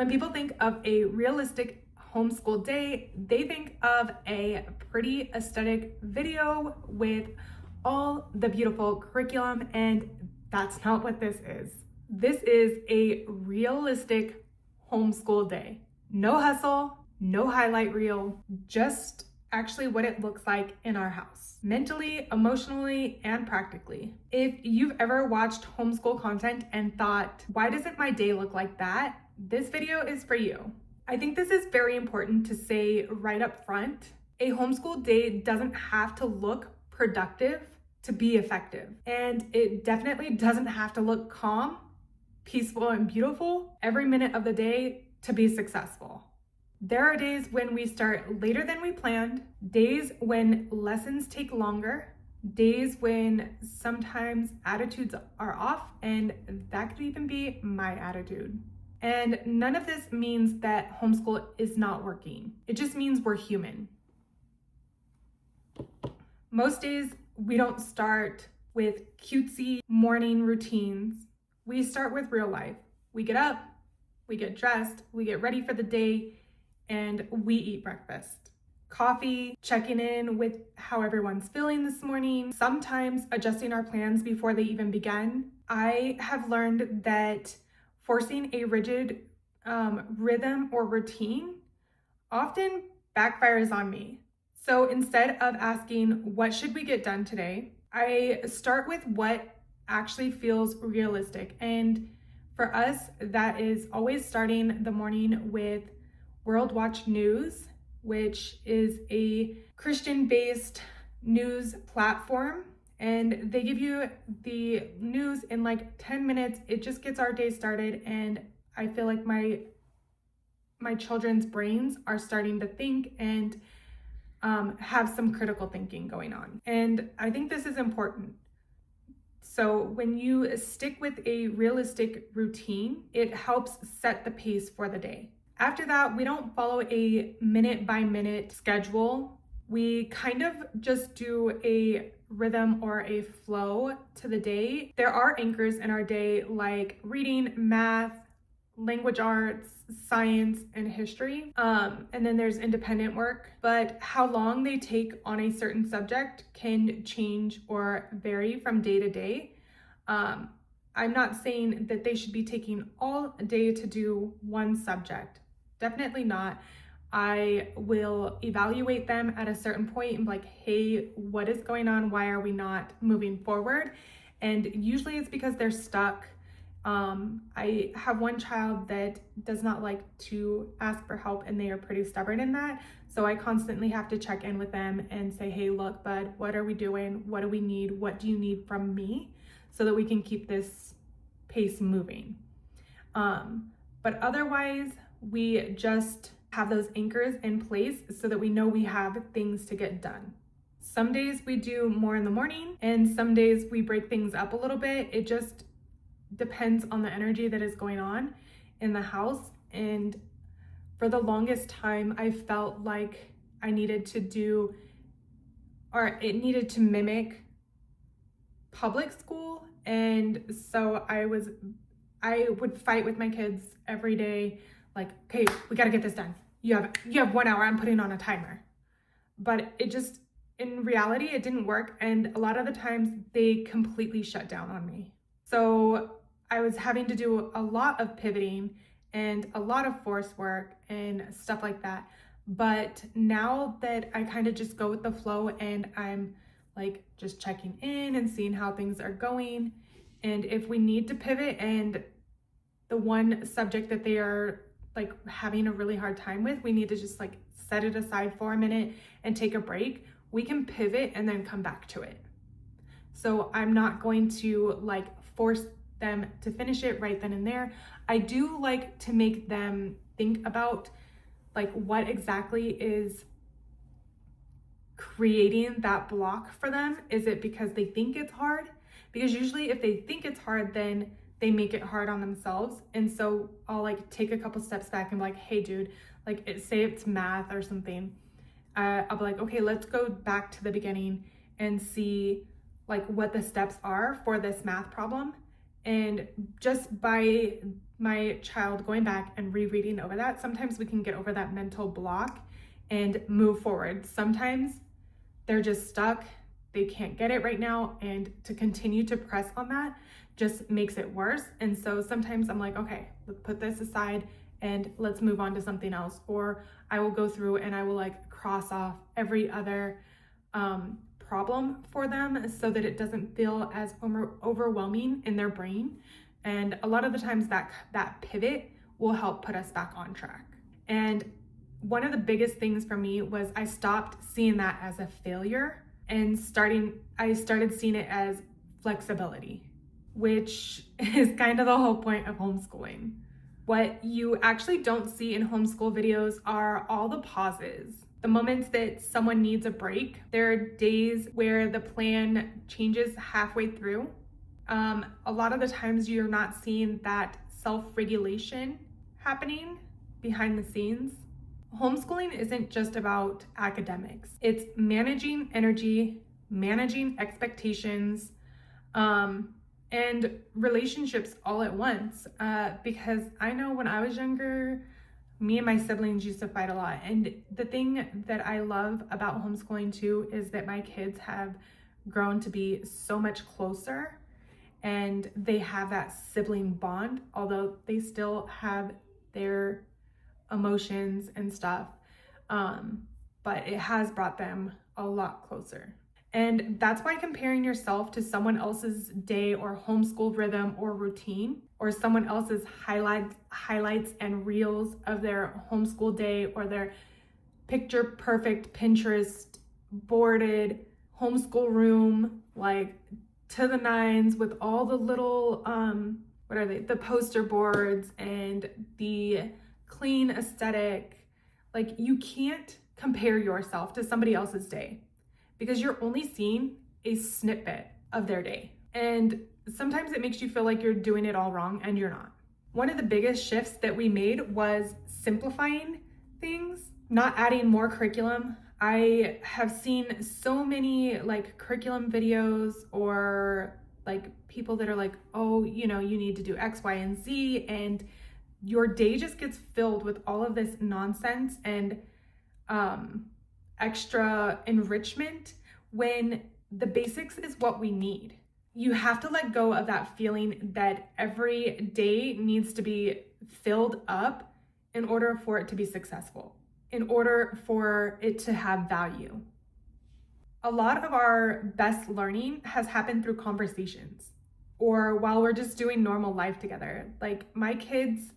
When people think of a realistic homeschool day, they think of a pretty aesthetic video with all the beautiful curriculum, and that's not what this is. This is a realistic homeschool day. No hustle, no highlight reel, just actually what it looks like in our house, mentally, emotionally, and practically. If you've ever watched homeschool content and thought, why doesn't my day look like that? This video is for you. I think this is very important to say right up front. A homeschool day doesn't have to look productive to be effective. And it definitely doesn't have to look calm, peaceful, and beautiful every minute of the day to be successful. There are days when we start later than we planned, days when lessons take longer, days when sometimes attitudes are off, and that could even be my attitude. And none of this means that homeschool is not working. It just means we're human. Most days we don't start with cutesy morning routines. We start with real life. We get up, we get dressed, we get ready for the day, and we eat breakfast. Coffee, checking in with how everyone's feeling this morning, sometimes adjusting our plans before they even begin. I have learned that forcing a rigid rhythm or routine often backfires on me. So instead of asking, what should we get done today? I start with what actually feels realistic. And for us, that is always starting the morning with World Watch News, which is a Christian-based news platform. And they give you the news in like 10 minutes. It just gets our day started. And I feel like my children's brains are starting to think and have some critical thinking going on. And I think this is important. So when you stick with a realistic routine, it helps set the pace for the day. After that, we don't follow a minute by minute schedule. We kind of just do a rhythm or a flow to the day. There are anchors in our day like reading, math, language arts, science, and history. And then there's independent work, but how long they take on a certain subject can change or vary from day to day. I'm not saying that they should be taking all day to do one subject. Definitely not. I will evaluate them at a certain point and be like, hey, what is going on? Why are we not moving forward? And usually it's because they're stuck. I have one child that does not like to ask for help, and they are pretty stubborn in that. So I constantly have to check in with them and say, hey, look, bud, what are we doing? What do we need? What do you need from me? So that we can keep this pace moving. But otherwise, we just have those anchors in place so that we know we have things to get done. Some days we do more in the morning, and some days we break things up a little bit. It just depends on the energy that is going on in the house. And for the longest time, I felt like I needed to do, or it needed to mimic public school. And so I would fight with my kids every day, like, okay, we got to get this done. You have 1 hour, I'm putting on a timer. But it just, in reality, it didn't work. And a lot of the times they completely shut down on me. So I was having to do a lot of pivoting and a lot of force work and stuff like that. But now that I kind of just go with the flow and I'm like just checking in and seeing how things are going. And if we need to pivot and the one subject that they are like having a really hard time with, we need to just like set it aside for a minute and take a break, we can pivot and then come back to it. So I'm not going to like force them to finish it right then and there. I do like to make them think about like what exactly is creating that block for them. Is it because they think it's hard? Because usually if they think it's hard, then they make it hard on themselves. And so I'll like take a couple steps back and be like, hey dude, like say it's math or something. I'll be like, okay, let's go back to the beginning and see like what the steps are for this math problem. And just by my child going back and rereading over that, sometimes we can get over that mental block and move forward. Sometimes they're just stuck, they can't get it right now, and to continue to press on that just makes it worse. And so sometimes I'm like, okay, let's put this aside and let's move on to something else. Or I will go through and I will like cross off every other problem for them so that it doesn't feel as overwhelming in their brain. And a lot of the times that pivot will help put us back on track. And one of the biggest things for me was I stopped seeing that as a failure and I started seeing it as flexibility, which is kind of the whole point of homeschooling. What you actually don't see in homeschool videos are all the pauses, the moments that someone needs a break. There are days where the plan changes halfway through. A lot of the times you're not seeing that self-regulation happening behind the scenes. Homeschooling isn't just about academics. It's managing energy, managing expectations, and relationships all at once. Because I know when I was younger, me and my siblings used to fight a lot. And the thing that I love about homeschooling too is that my kids have grown to be so much closer and they have that sibling bond, although they still have their emotions and stuff. But it has brought them a lot closer. And that's why comparing yourself to someone else's day or homeschool rhythm or routine, or someone else's highlights and reels of their homeschool day, or their picture perfect Pinterest boarded homeschool room, like to the nines with all the little, the poster boards and the clean aesthetic. Like, you can't compare yourself to somebody else's day, because you're only seeing a snippet of their day. And sometimes it makes you feel like you're doing it all wrong, and you're not. One of the biggest shifts that we made was simplifying things, not adding more curriculum. I have seen so many like curriculum videos, or like people that are like, oh, you need to do X, Y, and Z, and your day just gets filled with all of this nonsense and extra enrichment, when the basics is what we need. You have to let go of that feeling that every day needs to be filled up in order for it to be successful, in order for it to have value. A lot of our best learning has happened through conversations, or while we're just doing normal life together. Like my kids,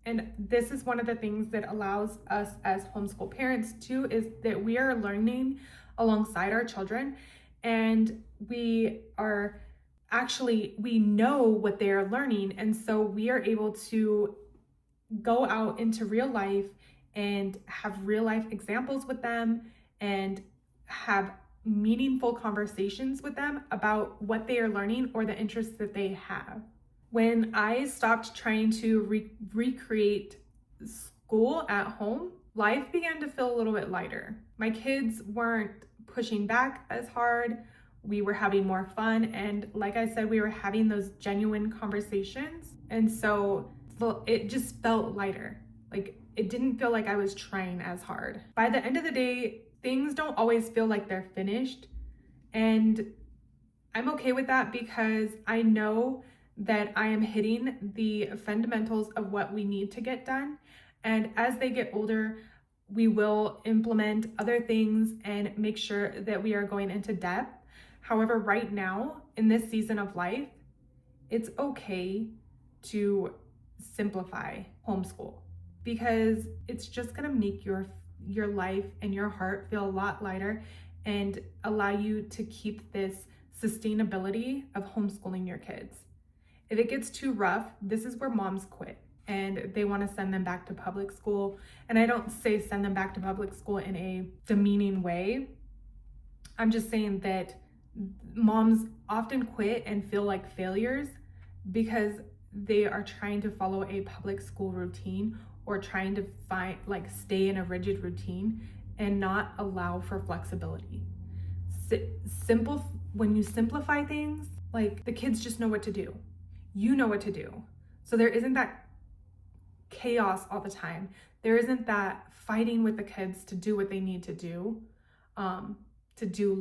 and this is one of the things that allows us as homeschool parents too, is that we are learning alongside our children, and we know what they are learning. And so we are able to go out into real life and have real life examples with them and have meaningful conversations with them about what they are learning or the interests that they have. When I stopped trying to recreate school at home, life began to feel a little bit lighter. My kids weren't pushing back as hard. We were having more fun. And like I said, we were having those genuine conversations. And so it just felt lighter. Like it didn't feel like I was trying as hard. By the end of the day, things don't always feel like they're finished. And I'm okay with that, because I know that I am hitting the fundamentals of what we need to get done. And as they get older, we will implement other things and make sure that we are going into depth. However, right now, in this season of life, it's okay to simplify homeschool, because it's just gonna make your life and your heart feel a lot lighter and allow you to keep this sustainability of homeschooling your kids. If it gets too rough, this is where moms quit and they want to send them back to public school. And I don't say send them back to public school in a demeaning way. I'm just saying that moms often quit and feel like failures because they are trying to follow a public school routine, or trying to stay in a rigid routine and not allow for flexibility. When you simplify things, like the kids just know what to do. You know what to do. So there isn't that chaos all the time. There isn't that fighting with the kids to do what they need to do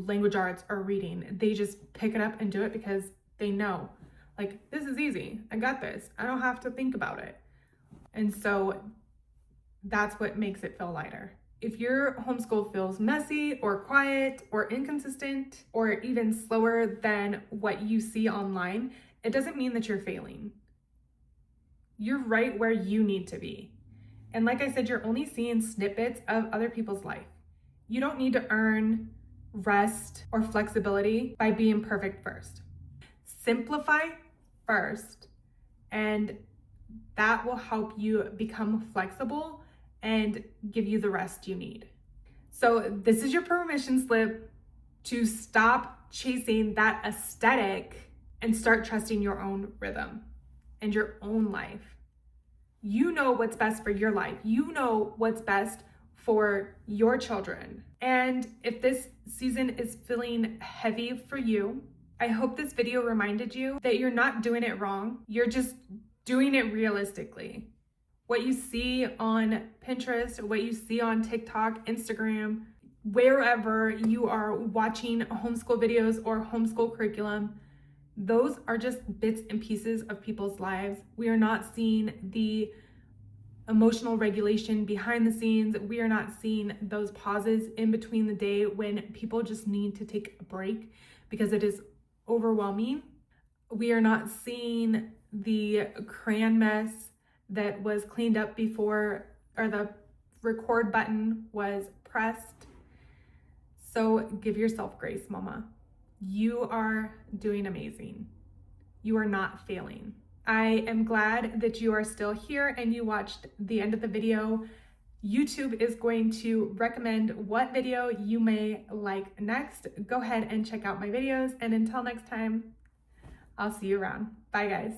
language arts or reading. They just pick it up and do it because they know, like, this is easy. I got this. I don't have to think about it. And so that's what makes it feel lighter. If your homeschool feels messy or quiet or inconsistent or even slower than what you see online, it doesn't mean that you're failing. You're right where you need to be. And like I said, you're only seeing snippets of other people's life. You don't need to earn rest or flexibility by being perfect first. Simplify first, and that will help you become flexible and give you the rest you need. So this is your permission slip to stop chasing that aesthetic and start trusting your own rhythm and your own life. You know what's best for your life. You know what's best for your children. And if this season is feeling heavy for you, I hope this video reminded you that you're not doing it wrong. You're just doing it realistically. What you see on Pinterest, what you see on TikTok, Instagram, wherever you are watching homeschool videos or homeschool curriculum, those are just bits and pieces of people's lives. We are not seeing the emotional regulation behind the scenes. We are not seeing those pauses in between the day when people just need to take a break because it is overwhelming. We are not seeing the crayon mess that was cleaned up before, or the record button was pressed. So give yourself grace, mama. You are doing amazing. You are not failing. I am glad that you are still here and you watched the end of the video. YouTube is going to recommend what video you may like next. Go ahead and check out my videos, and until next time, I'll see you around. Bye, guys.